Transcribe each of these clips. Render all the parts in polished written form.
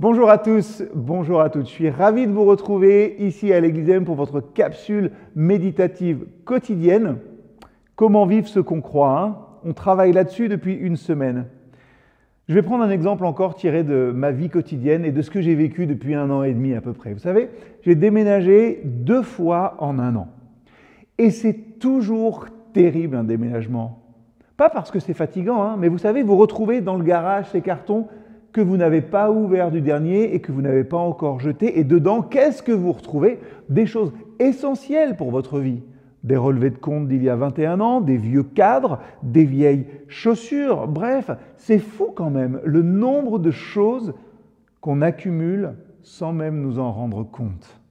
Bonjour à tous, bonjour à toutes. Je suis ravi de vous retrouver ici à l'Église M pour votre capsule méditative quotidienne. Comment vivre ce qu'on croit, hein? On travaille là-dessus depuis une semaine. Je vais prendre un exemple encore tiré de ma vie quotidienne et de ce que j'ai vécu depuis 1 an et demi à peu près. Vous savez, j'ai déménagé 2 fois en 1 an. Et c'est toujours terrible un déménagement. Pas parce que c'est fatigant, hein, mais vous savez, vous retrouvez dans le garage ces cartons que vous n'avez pas ouvert du dernier et que vous n'avez pas encore jeté. Et dedans, qu'est-ce que vous retrouvez? Des choses essentielles pour votre vie. Des relevés de compte d'il y a 21 ans, des vieux cadres, des vieilles chaussures. Bref, c'est fou quand même le nombre de choses qu'on accumule sans même nous en rendre compte.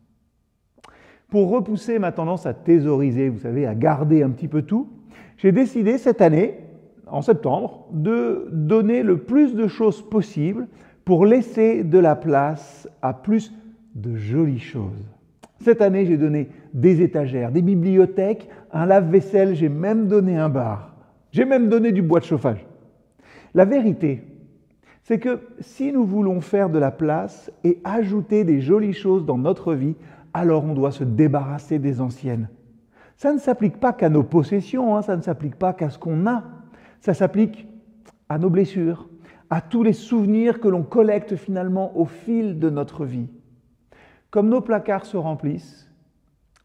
Pour repousser ma tendance à thésauriser, vous savez, à garder un petit peu tout, j'ai décidé cette année, en septembre, de donner le plus de choses possible pour laisser de la place à plus de jolies choses. Cette année, j'ai donné des étagères, des bibliothèques, un lave-vaisselle, j'ai même donné un bar. J'ai même donné du bois de chauffage. La vérité, c'est que si nous voulons faire de la place et ajouter des jolies choses dans notre vie, alors on doit se débarrasser des anciennes. Ça ne s'applique pas qu'à nos possessions, ça ne s'applique pas qu'à ce qu'on a. Ça s'applique à nos blessures, à tous les souvenirs que l'on collecte finalement au fil de notre vie. Comme nos placards se remplissent,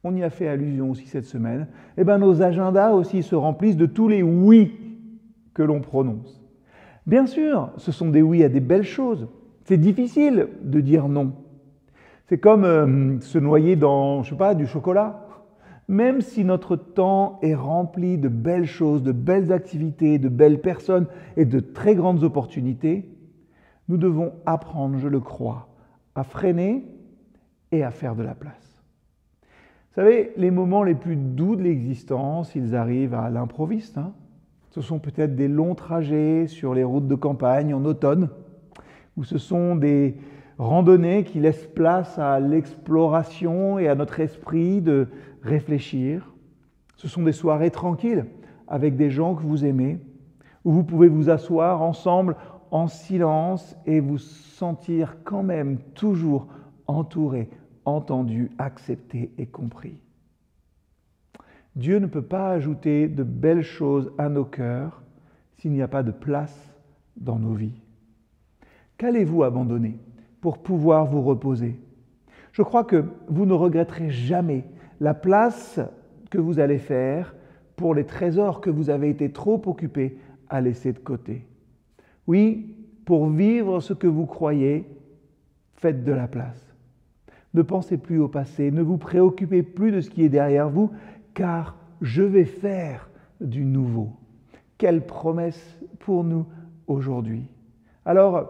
on y a fait allusion aussi cette semaine, et nos agendas aussi se remplissent de tous les oui que l'on prononce. Bien sûr, ce sont des oui à des belles choses. C'est difficile de dire non. C'est comme se noyer dans, je sais pas, du chocolat. Même si notre temps est rempli de belles choses, de belles activités, de belles personnes et de très grandes opportunités, nous devons apprendre, je le crois, à freiner et à faire de la place. Vous savez, les moments les plus doux de l'existence, ils arrivent à l'improviste. Ce sont peut-être des longs trajets sur les routes de campagne en automne, ou ce sont des randonnées qui laissent place à l'exploration et à notre esprit de réfléchir. Ce sont des soirées tranquilles avec des gens que vous aimez, où vous pouvez vous asseoir ensemble en silence et vous sentir quand même toujours entouré, entendu, accepté et compris. Dieu ne peut pas ajouter de belles choses à nos cœurs s'il n'y a pas de place dans nos vies. Qu'allez-vous abandonner pour pouvoir vous reposer? Je crois que vous ne regretterez jamais la place que vous allez faire pour les trésors que vous avez été trop occupés à laisser de côté. Oui, pour vivre ce que vous croyez, faites de la place. Ne pensez plus au passé, ne vous préoccupez plus de ce qui est derrière vous, car je vais faire du nouveau. Quelle promesse pour nous aujourd'hui. Alors,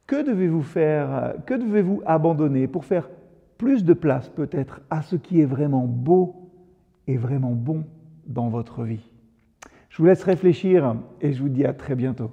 que devez-vous faire, que devez-vous abandonner pour faire plus de place peut-être à ce qui est vraiment beau et vraiment bon dans votre vie? Je vous laisse réfléchir et je vous dis à très bientôt.